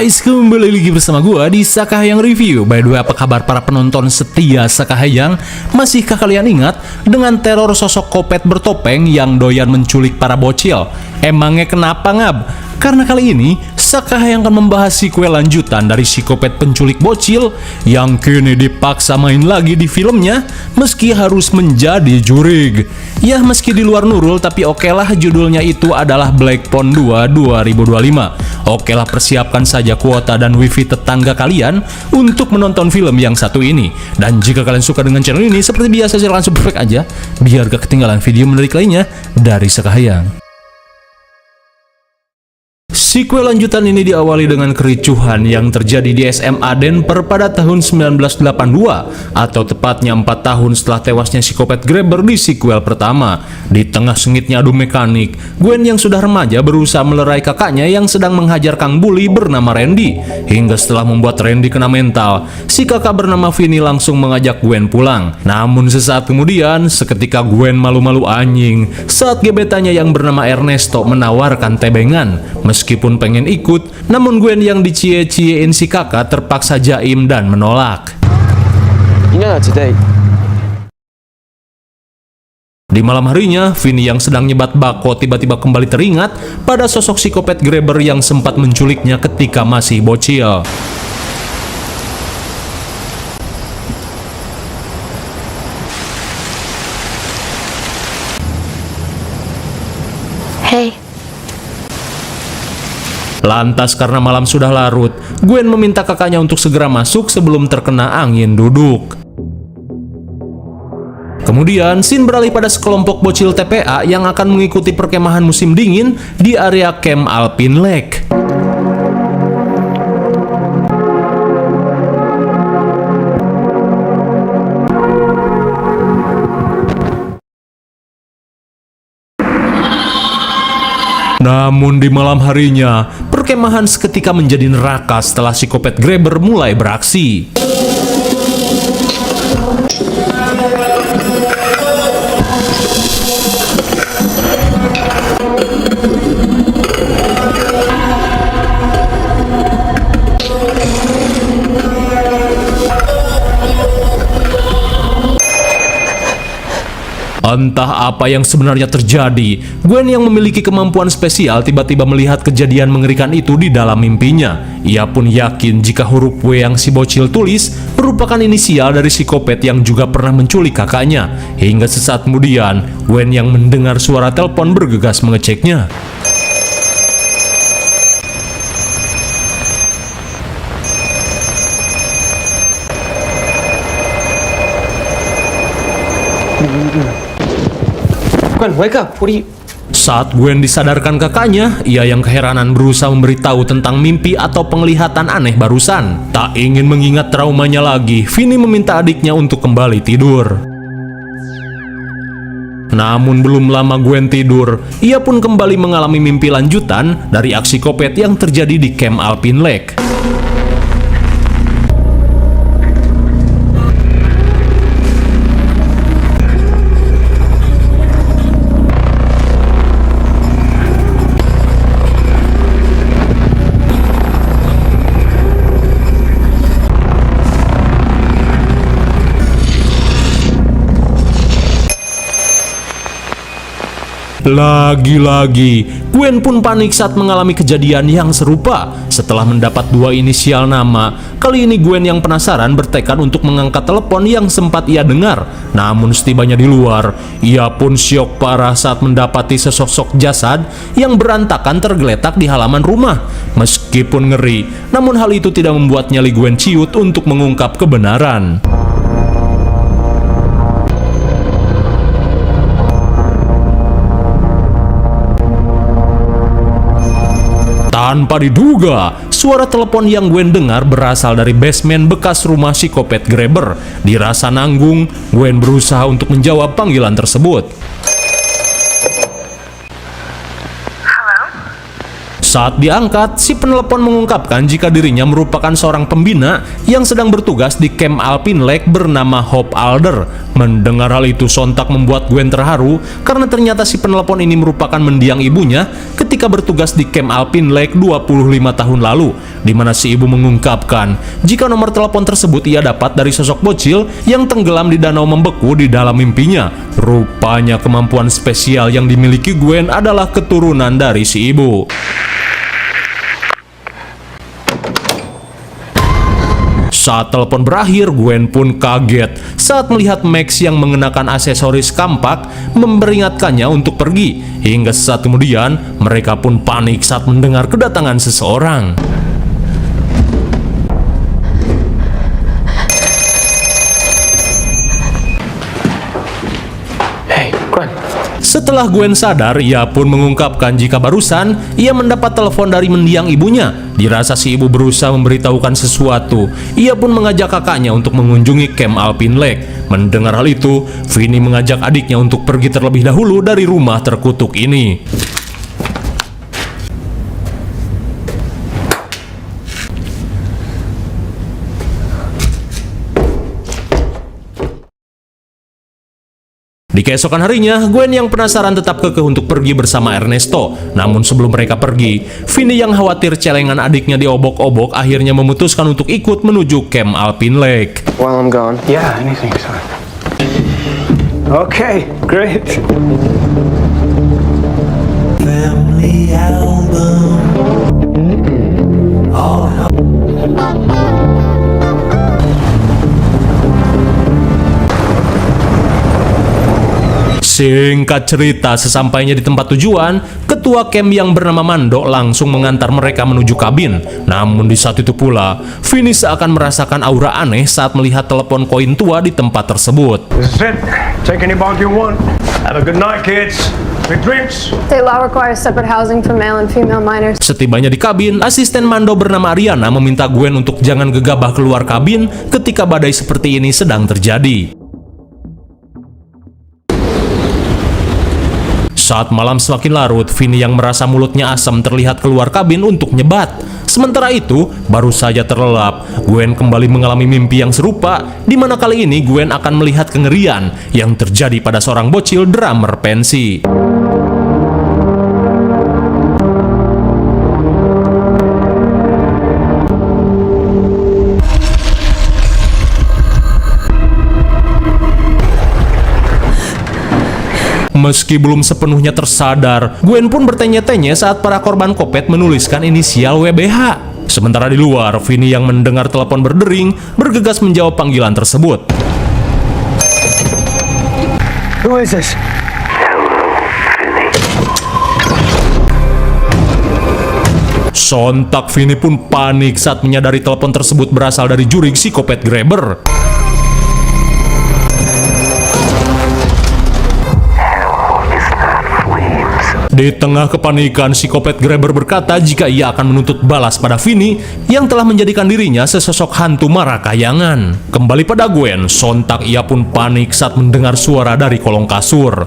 guys, kembali lagi bersama gua di Sakahayang Review. By the way, apa kabar para penonton setia Sakahayang? Masihkah kalian ingat dengan teror sosok kopet bertopeng yang doyan menculik para bocil? Emangnya kenapa, Ngab? Karena kali ini Sakahayang akan membahas sequel lanjutan dari si kopet penculik bocil yang kini dipaksa main lagi di filmnya meski harus menjadi jurig. Ya, meski di luar Nurul, tapi okelah judulnya itu adalah Black Phone 2 2025. Okelah, persiapkan saja kuota dan wifi tetangga kalian untuk menonton film yang satu ini. Dan jika kalian suka dengan channel ini, seperti biasa silahkan subscribe aja biar gak ketinggalan video menarik lainnya dari Sakahayang. Sequel lanjutan ini diawali dengan kericuhan yang terjadi di SMA Denver pada tahun 1982, atau tepatnya 4 tahun setelah tewasnya si kopet Grabber di sequel pertama. Di tengah sengitnya adu mekanik, Gwen yang sudah remaja berusaha melerai kakaknya yang sedang menghajar Kang Bully bernama Randy. Hingga setelah membuat Randy kena mental, si kakak bernama Vinny langsung mengajak Gwen pulang. Namun sesaat kemudian, seketika Gwen malu-malu anjing saat gebetannya yang bernama Ernesto menawarkan tebengan. Meskipun pengen ikut, namun Gwen yang dicie-ciein si kakak terpaksa jaim dan menolak. Di malam harinya, Vinny yang sedang nyebat bako tiba-tiba kembali teringat pada sosok si kopet Grabber yang sempat menculiknya ketika masih bocil. Hey. Lantas karena malam sudah larut, Gwen meminta kakaknya untuk segera masuk sebelum terkena angin duduk. Kemudian, scene beralih pada sekelompok bocil TPA yang akan mengikuti perkemahan musim dingin di area Camp Alpine Lake. Namun di malam harinya, perkemahan seketika menjadi neraka setelah si kopet Grabber mulai beraksi. Entah apa yang sebenarnya terjadi, Gwen yang memiliki kemampuan spesial tiba-tiba melihat kejadian mengerikan itu di dalam mimpinya. Ia pun yakin jika huruf W yang si bocil tulis merupakan inisial dari si kopet yang juga pernah menculik kakaknya. Hingga sesaat kemudian, Gwen yang mendengar suara telepon bergegas mengeceknya. Gwen, wake up. What are you... Saat Gwen disadarkan kakaknya, ia yang keheranan berusaha memberitahu tentang mimpi atau penglihatan aneh barusan. Tak ingin mengingat traumanya lagi, Vinny meminta adiknya untuk kembali tidur. Namun belum lama Gwen tidur, ia pun kembali mengalami mimpi lanjutan dari aksi kopet yang terjadi di Camp Alpine Lake. Lagi-lagi, Gwen pun panik saat mengalami kejadian yang serupa. Setelah mendapat dua inisial nama, kali ini Gwen yang penasaran bertekad untuk mengangkat telepon yang sempat ia dengar. Namun setibanya di luar, ia pun syok parah saat mendapati sesosok jasad yang berantakan tergeletak di halaman rumah. Meskipun ngeri, namun hal itu tidak membuat nyali Gwen ciut untuk mengungkap kebenaran. Tanpa diduga, suara telepon yang Gwen dengar berasal dari basement bekas rumah si kopet Grabber. Dirasa nanggung, Gwen berusaha untuk menjawab panggilan tersebut. Saat diangkat, si penelepon mengungkapkan jika dirinya merupakan seorang pembina yang sedang bertugas di Camp Alpine Lake bernama Hope Alder. Mendengar hal itu sontak membuat Gwen terharu karena ternyata si penelepon ini merupakan mendiang ibunya ketika bertugas di Camp Alpine Lake 25 tahun lalu, di mana si ibu mengungkapkan jika nomor telepon tersebut ia dapat dari sosok bocil yang tenggelam di danau membeku di dalam mimpinya. Rupanya kemampuan spesial yang dimiliki Gwen adalah keturunan dari si ibu. Saat telepon berakhir, Gwen pun kaget saat melihat Max yang mengenakan aksesoris kampak memperingatkannya untuk pergi. Hingga sesaat kemudian, mereka pun panik saat mendengar kedatangan seseorang. Hey, Gwen. Setelah Gwen sadar, ia pun mengungkapkan jika barusan ia mendapat telepon dari mendiang ibunya. Dirasa si ibu berusaha memberitahukan sesuatu, ia pun mengajak kakaknya untuk mengunjungi Camp Alpine Lake. Mendengar hal itu, Vinny mengajak adiknya untuk pergi terlebih dahulu dari rumah terkutuk ini. Di keesokan harinya, Gwen yang penasaran tetap kekeh untuk pergi bersama Ernesto. Namun sebelum mereka pergi, Vinny yang khawatir celengan adiknya diobok-obok akhirnya memutuskan untuk ikut menuju Camp Alpine Lake. While I'm gone. Yeah, anything's fine. Okay, great. Family album. Singkat cerita, sesampainya di tempat tujuan, ketua camp yang bernama Mando langsung mengantar mereka menuju kabin. Namun di saat itu pula, Vinny seakan merasakan aura aneh saat melihat telepon koin tua di tempat tersebut. This is it. Take any bunk you want. Have a good night, kids. Big drinks. State law requires separate housing for male and female minors. Setibanya di kabin, asisten Mando bernama Ariana meminta Gwen untuk jangan gegabah keluar kabin ketika badai seperti ini sedang terjadi. Saat malam semakin larut, Vinny yang merasa mulutnya asam terlihat keluar kabin untuk nyebat. Sementara itu, baru saja terlelap, Gwen kembali mengalami mimpi yang serupa, di mana kali ini Gwen akan melihat kengerian yang terjadi pada seorang bocil drummer pensi. Meski belum sepenuhnya tersadar, Gwen pun bertanya-tanya saat para korban kopet menuliskan inisial WBH. Sementara di luar, Vinny yang mendengar telepon berdering, bergegas menjawab panggilan tersebut. Who is this? Sontak Vinny pun panik saat menyadari telepon tersebut berasal dari jurig si kopet grabber. Di tengah kepanikan, si kopet grabber berkata jika ia akan menuntut balas pada Vinny yang telah menjadikan dirinya sesosok hantu mara kayangan. Kembali pada Gwen, sontak ia pun panik saat mendengar suara dari kolong kasur.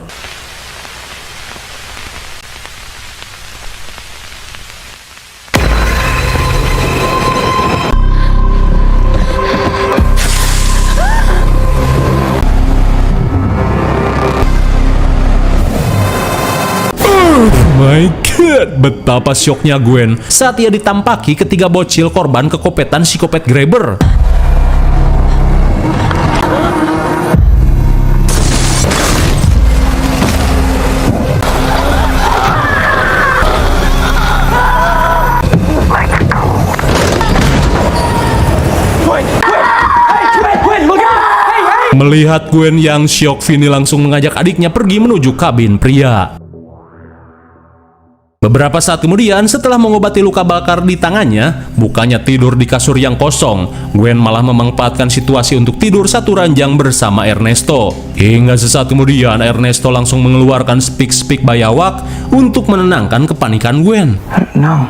My God, betapa syoknya Gwen saat ia ditampaki ketiga bocil korban kekopetan si kopet grabber. Melihat Gwen yang syok, Vinny langsung mengajak adiknya pergi menuju kabin pria. Beberapa saat kemudian, setelah mengobati luka bakar di tangannya, bukannya tidur di kasur yang kosong, Gwen malah memanfaatkan situasi untuk tidur satu ranjang bersama Ernesto. Hingga sesaat kemudian, Ernesto langsung mengeluarkan speak bayawak untuk menenangkan kepanikan Gwen. No,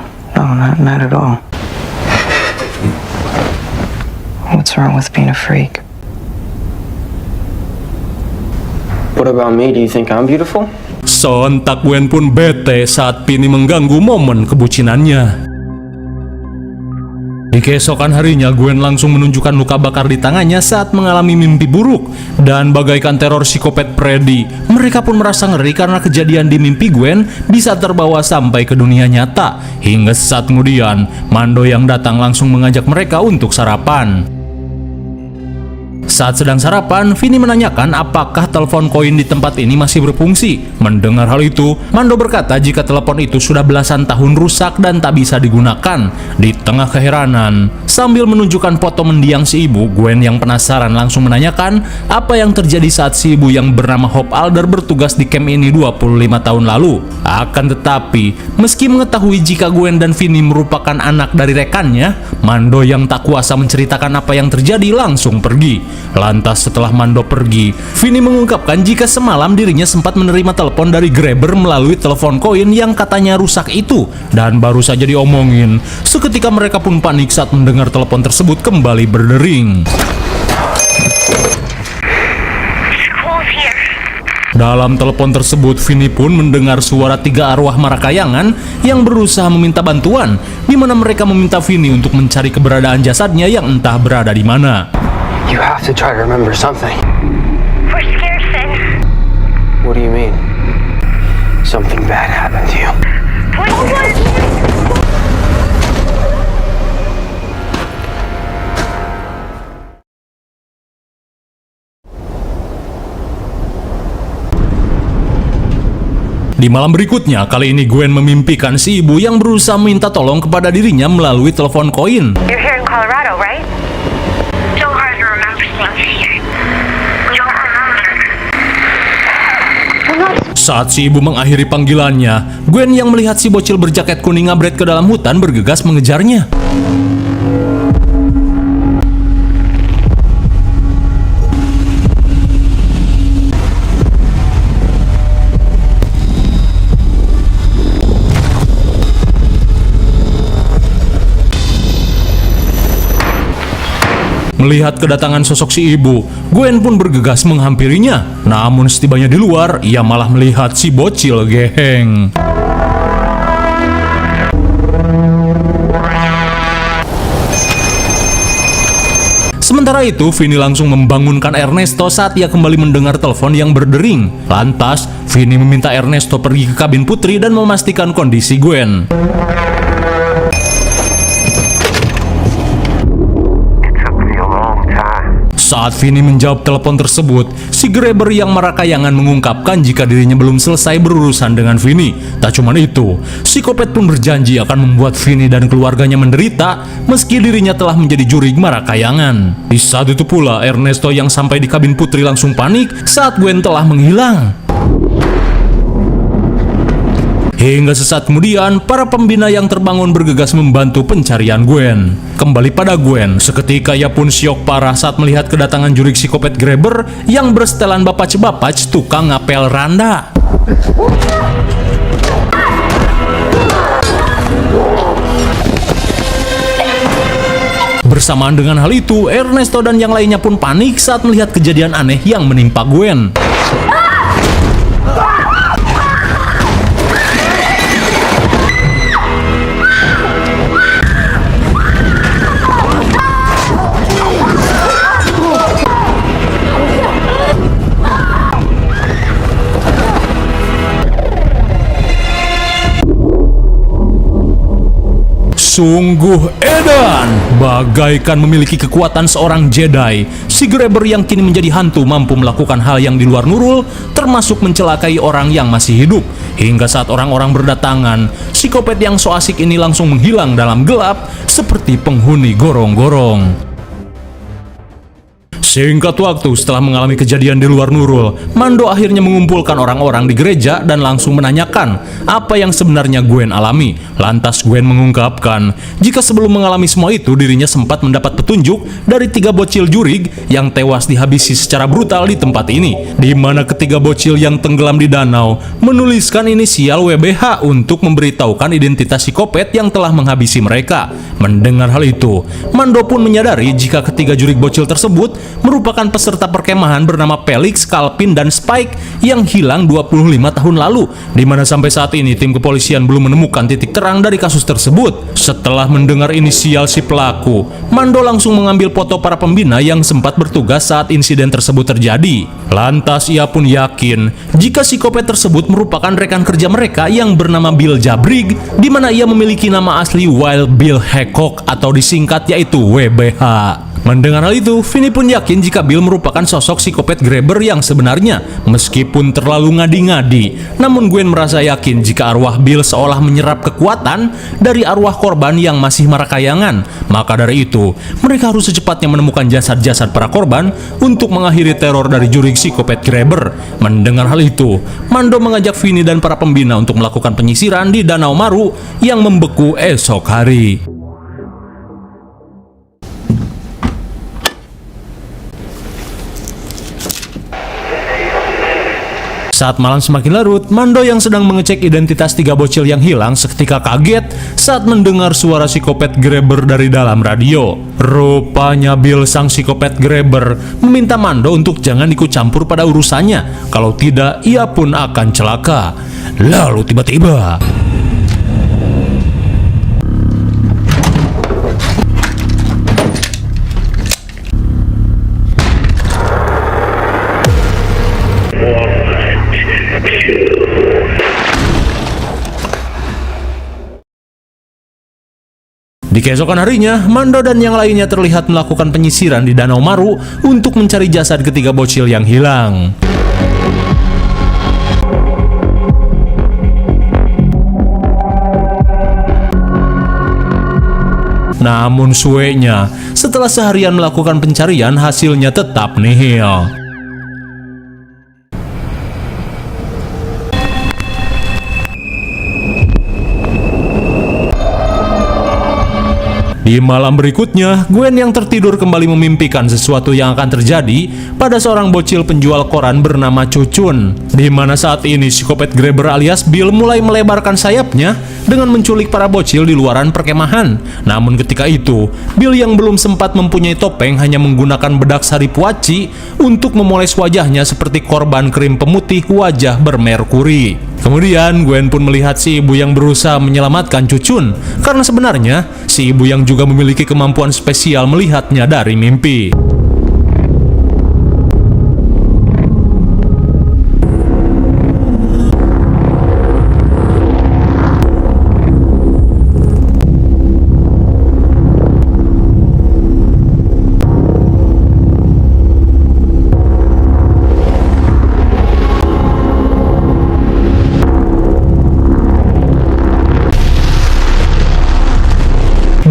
not at all. What's wrong with being a freak? What about me? Do you think I'm beautiful? Sontak Gwen pun bete saat Vinny mengganggu momen kebucinannya. Di keesokan harinya, Gwen langsung menunjukkan luka bakar di tangannya saat mengalami mimpi buruk. Dan bagaikan teror psikopat Freddy, mereka pun merasa ngeri karena kejadian di mimpi Gwen bisa terbawa sampai ke dunia nyata. Hingga sesaat kemudian, Mando yang datang langsung mengajak mereka untuk sarapan. Saat sedang sarapan, Vinny menanyakan apakah telepon koin di tempat ini masih berfungsi. Mendengar hal itu, Mando berkata jika telepon itu sudah belasan tahun rusak dan tak bisa digunakan. Di tengah keheranan, sambil menunjukkan foto mendiang si ibu, Gwen yang penasaran langsung menanyakan apa yang terjadi saat si ibu yang bernama Hope Alder bertugas di camp ini 25 tahun lalu. Akan tetapi, meski mengetahui jika Gwen dan Vinny merupakan anak dari rekannya, Mando yang tak kuasa menceritakan apa yang terjadi langsung pergi. Lantas setelah Mando pergi, Vinny mengungkapkan jika semalam dirinya sempat menerima telepon dari Grabber melalui telepon koin yang katanya rusak itu, dan baru saja diomongin. Seketika mereka pun panik saat mendengar telepon tersebut kembali berdering. Dalam telepon tersebut, Vinny pun mendengar suara 3 arwah marakayangan yang berusaha meminta bantuan, di mana mereka meminta Vinny untuk mencari keberadaan jasadnya yang entah berada di mana. You have to try to remember something. We're scared, Finn. What do you mean? Something bad happened to you. Di malam berikutnya, kali ini Gwen memimpikan si ibu yang berusaha minta tolong kepada dirinya melalui telepon koin. You're here in Colorado, right? So hard to remember things here. We don't remember. Saat si ibu mengakhiri panggilannya, Gwen yang melihat si bocil berjaket kuning ngabret ke dalam hutan bergegas mengejarnya. Melihat kedatangan sosok si ibu, Gwen pun bergegas menghampirinya. Namun setibanya di luar, ia malah melihat si bocil geheng. Sementara itu, Vinny langsung membangunkan Ernesto saat ia kembali mendengar telepon yang berdering. Lantas, Vinny meminta Ernesto pergi ke kabin Putri dan memastikan kondisi Gwen. Saat Vinny menjawab telepon tersebut, si Grabber yang marakayangan mengungkapkan jika dirinya belum selesai berurusan dengan Vinny. Tak cuma itu, psikopat pun berjanji akan membuat Vinny dan keluarganya menderita meski dirinya telah menjadi jurig marakayangan. Di saat itu pula, Ernesto yang sampai di kabin Putri langsung panik saat Gwen telah menghilang. Hingga sesaat kemudian, para pembina yang terbangun bergegas membantu pencarian Gwen. Kembali pada Gwen, seketika ia pun syok parah saat melihat kedatangan jurig psikopat Grabber yang bersetelan bapac-bapac tukang ngapel randa. Bersamaan dengan hal itu, Ernesto dan yang lainnya pun panik saat melihat kejadian aneh yang menimpa Gwen. Sungguh edan, bagaikan memiliki kekuatan seorang Jedi. Si Grabber yang kini menjadi hantu mampu melakukan hal yang di luar nurul, termasuk mencelakai orang yang masih hidup. Hingga saat orang-orang berdatangan, psikopat yang so asik ini langsung menghilang dalam gelap seperti penghuni gorong-gorong. Singkat waktu setelah mengalami kejadian di luar nurul, Mando akhirnya mengumpulkan orang-orang di gereja dan langsung menanyakan apa yang sebenarnya Gwen alami. Lantas Gwen mengungkapkan jika sebelum mengalami semua itu dirinya sempat mendapat petunjuk dari 3 bocil jurig yang tewas dihabisi secara brutal di tempat ini, di mana ketiga bocil yang tenggelam di danau menuliskan inisial WBH untuk memberitahukan identitas psikopat yang telah menghabisi mereka. Mendengar hal itu, Mando pun menyadari jika ketiga jurig bocil tersebut merupakan peserta perkemahan bernama Felix, Calvin, dan Spike yang hilang 25 tahun lalu, di mana sampai saat ini tim kepolisian belum menemukan titik terang dari kasus tersebut. Setelah mendengar inisial si pelaku, Mando langsung mengambil foto para pembina yang sempat bertugas saat insiden tersebut terjadi. Lantas ia pun yakin jika psikopat tersebut merupakan rekan kerja mereka yang bernama Bill Jabrig, di mana ia memiliki nama asli Wild Bill Hancock atau disingkat yaitu WBH. Mendengar hal itu, Vinny pun yakin jika Bill merupakan sosok psikopat grabber yang sebenarnya, meskipun terlalu ngadi-ngadi. Namun Gwen merasa yakin jika arwah Bill seolah menyerap kekuatan dari arwah korban yang masih marakayangan. Maka dari itu, mereka harus secepatnya menemukan jasad-jasad para korban untuk mengakhiri teror dari juri psikopat grabber. Mendengar hal itu, Mando mengajak Vinny dan para pembina untuk melakukan penyisiran di Danau Maru yang membeku esok hari. Saat malam semakin larut, Mando yang sedang mengecek identitas 3 bocil yang hilang seketika kaget saat mendengar suara psikopat grabber dari dalam radio. Rupanya Bill sang psikopat grabber meminta Mando untuk jangan ikut campur pada urusannya, kalau tidak ia pun akan celaka. Lalu tiba-tiba di keesokan harinya, Mando dan yang lainnya terlihat melakukan penyisiran di Danau Maru untuk mencari jasad ketiga bocil yang hilang. Namun suenya, setelah seharian melakukan pencarian, hasilnya tetap nihil. Di malam berikutnya, Gwen yang tertidur kembali memimpikan sesuatu yang akan terjadi pada seorang bocil penjual koran bernama Cucun, di mana saat ini psikopat grabber alias Bill mulai melebarkan sayapnya dengan menculik para bocil di luaran perkemahan. Namun ketika itu, Bill yang belum sempat mempunyai topeng hanya menggunakan bedak saripuaci untuk memoles wajahnya seperti korban krim pemutih wajah bermerkuri. Kemudian Gwen pun melihat si ibu yang berusaha menyelamatkan Cucun, karena sebenarnya si ibu yang juga memiliki kemampuan spesial melihatnya dari mimpi.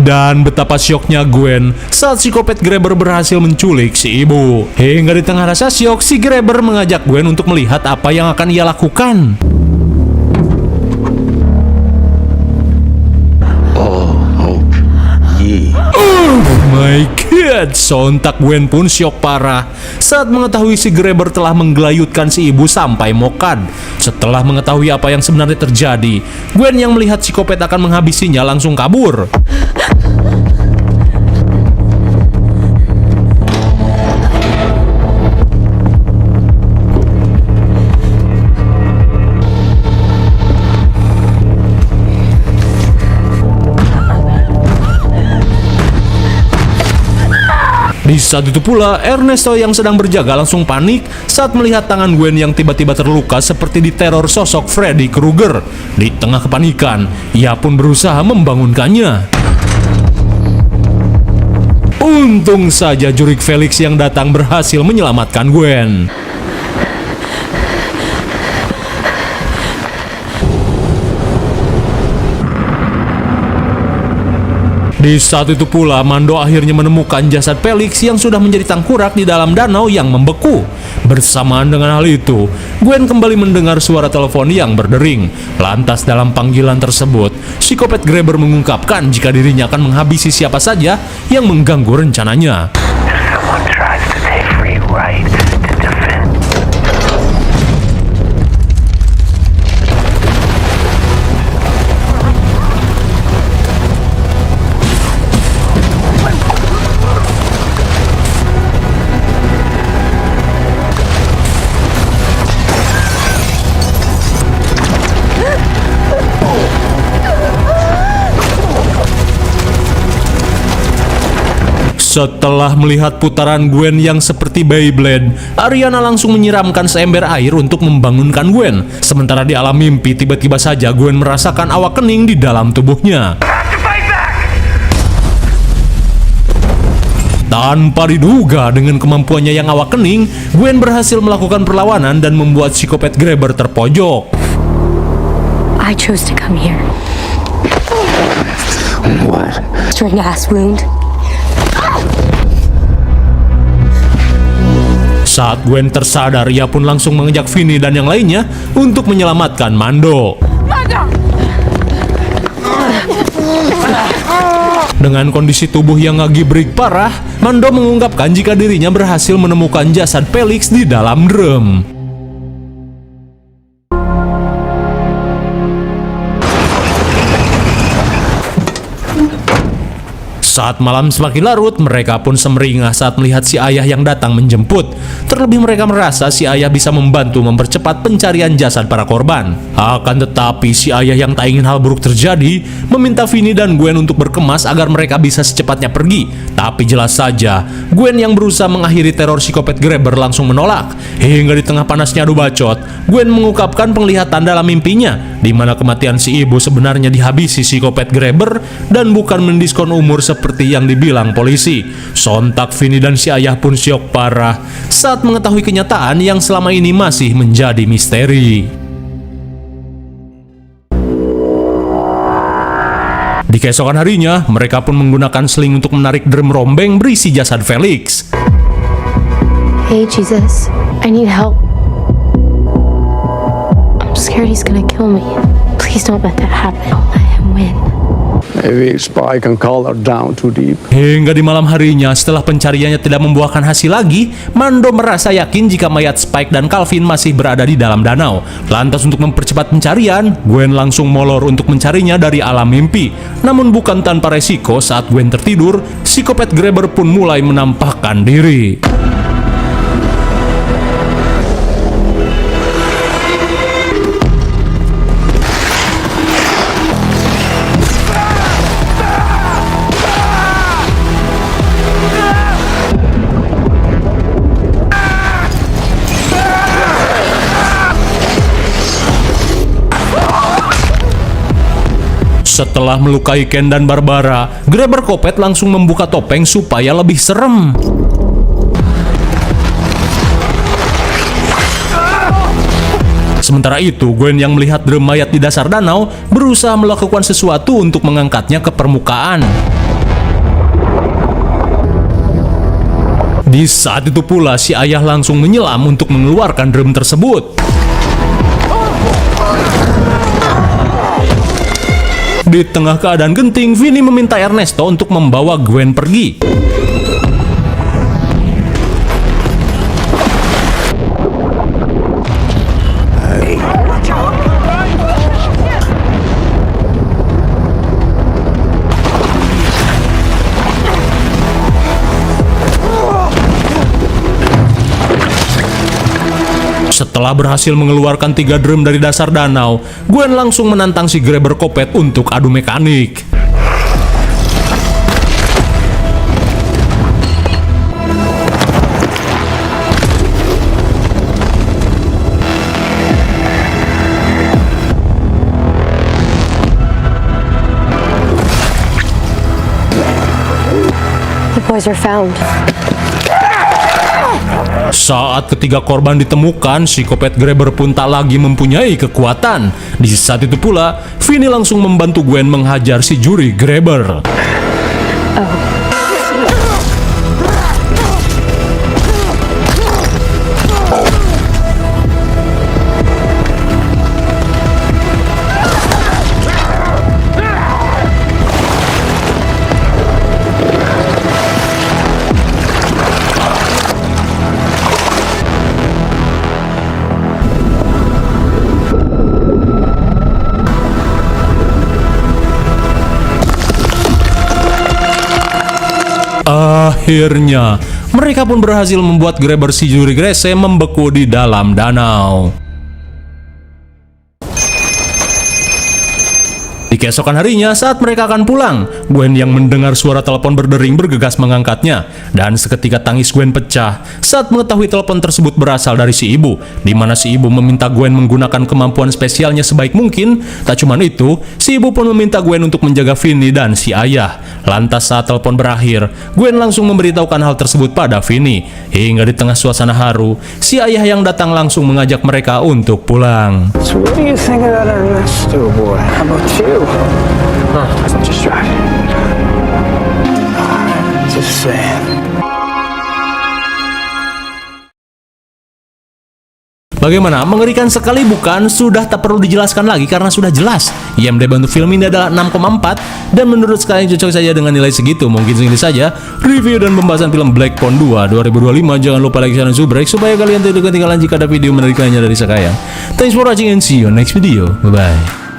Dan betapa syoknya Gwen saat psikopat grabber berhasil menculik si ibu. Hingga di tengah rasa syok, si grabber mengajak Gwen untuk melihat apa yang akan ia lakukan. Oh my god, sontak Gwen pun syok parah saat mengetahui si grabber telah menggelayutkan si ibu sampai mokad. Setelah mengetahui apa yang sebenarnya terjadi, Gwen yang melihat psikopat akan menghabisinya langsung kabur. Di saat itu pula, Ernesto yang sedang berjaga langsung panik saat melihat tangan Gwen yang tiba-tiba terluka seperti diteror sosok Freddy Krueger. Di tengah kepanikan, ia pun berusaha membangunkannya. Untung saja jurik Felix yang datang berhasil menyelamatkan Gwen. Di saat itu pula, Mando akhirnya menemukan jasad Felix yang sudah menjadi tengkorak di dalam danau yang membeku. Bersamaan dengan hal itu, Gwen kembali mendengar suara telepon yang berdering. Lantas dalam panggilan tersebut, psikopat grabber mengungkapkan jika dirinya akan menghabisi siapa saja yang mengganggu rencananya. Setelah melihat putaran Gwen yang seperti Beyblade, Ariana langsung menyiramkan seember air untuk membangunkan Gwen. Sementara di alam mimpi, tiba-tiba saja Gwen merasakan awak kening di dalam tubuhnya. Tanpa diduga dengan kemampuannya yang awak kening, Gwen berhasil melakukan perlawanan dan membuat psikopat grabber terpojok. I chose to come here. What? String ass wound. Saat Gwen tersadar, ia pun langsung mengejak Vinny dan yang lainnya untuk menyelamatkan Mando. Dengan kondisi tubuh yang ngagibrik parah, Mando mengungkapkan jika dirinya berhasil menemukan jasad Felix di dalam drum. Saat malam semakin larut, mereka pun semeringah saat melihat si ayah yang datang menjemput. Terlebih mereka merasa si ayah bisa membantu mempercepat pencarian jasad para korban. Akan tetapi si ayah yang tak ingin hal buruk terjadi, meminta Vinny dan Gwen untuk berkemas agar mereka bisa secepatnya pergi. Tapi jelas saja, Gwen yang berusaha mengakhiri teror psikopat grabber langsung menolak. Hingga di tengah panasnya adu bacot, Gwen mengungkapkan penglihatan dalam mimpinya, di mana kematian si ibu sebenarnya dihabisi psikopat grabber dan bukan mendiskon umur seperti yang dibilang polisi. Sontak Vinny dan si ayah pun syok parah saat mengetahui kenyataan yang selama ini masih menjadi misteri. Di keesokan harinya, mereka pun menggunakan seling untuk menarik drum rombeng berisi jasad Felix. Hey Jesus, I need help. I'm scared he's gonna kill me. Please don't let that happen. Let him win. Maybe Spike and Call are down too deep. Hingga di malam harinya, setelah pencariannya tidak membuahkan hasil lagi, Mando merasa yakin jika mayat Spike dan Calvin masih berada di dalam danau. Lantas untuk mempercepat pencarian, Gwen langsung molor untuk mencarinya dari alam mimpi. Namun bukan tanpa resiko, saat Gwen tertidur, psikopat grabber pun mulai menampakkan diri. Setelah melukai Ken dan Barbara, grabber kopet langsung membuka topeng supaya lebih serem. Sementara itu, Gwen yang melihat drum mayat di dasar danau berusaha melakukan sesuatu untuk mengangkatnya ke permukaan. Di saat itu pula, si ayah langsung menyelam untuk mengeluarkan drum tersebut. Di tengah keadaan genting, Vinny meminta Ernesto untuk membawa Gwen pergi. Setelah berhasil mengeluarkan 3 drum dari dasar danau, Gwen langsung menantang si grabber kopet untuk adu mekanik. The boys are found. Saat ketiga korban ditemukan, psikopat grabber pun tak lagi mempunyai kekuatan. Di saat itu pula, Vinny langsung membantu Gwen menghajar si juri grabber. Akhirnya, mereka pun berhasil membuat grabber si juri Grace membeku di dalam danau. Di keesokan harinya saat mereka akan pulang, Gwen yang mendengar suara telepon berdering bergegas mengangkatnya. Dan seketika tangis Gwen pecah saat mengetahui telepon tersebut berasal dari si ibu, di mana si ibu meminta Gwen menggunakan kemampuan spesialnya sebaik mungkin. Tak cuma itu, si ibu pun meminta Gwen untuk menjaga Vinny dan si ayah. Lantas saat telepon berakhir, Gwen langsung memberitahukan hal tersebut pada Vinny. Hingga di tengah suasana haru, si ayah yang datang langsung mengajak mereka untuk pulang. So what do you think of that Ernesto boy? How about you? I'm just driving. Just saying. Bagaimana? Mengerikan sekali bukan? Sudah tak perlu dijelaskan lagi karena sudah jelas. IMDb untuk film ini adalah 6,4 dan menurut sekalian cocok saja dengan nilai segitu. Mungkin segini saja review dan pembahasan film Black Phone 2 2025. Jangan lupa like, share, dan subscribe supaya kalian tidak ketinggalan jika ada video menarik lainnya dari Sakayang. Thanks for watching and see you next video. Bye bye.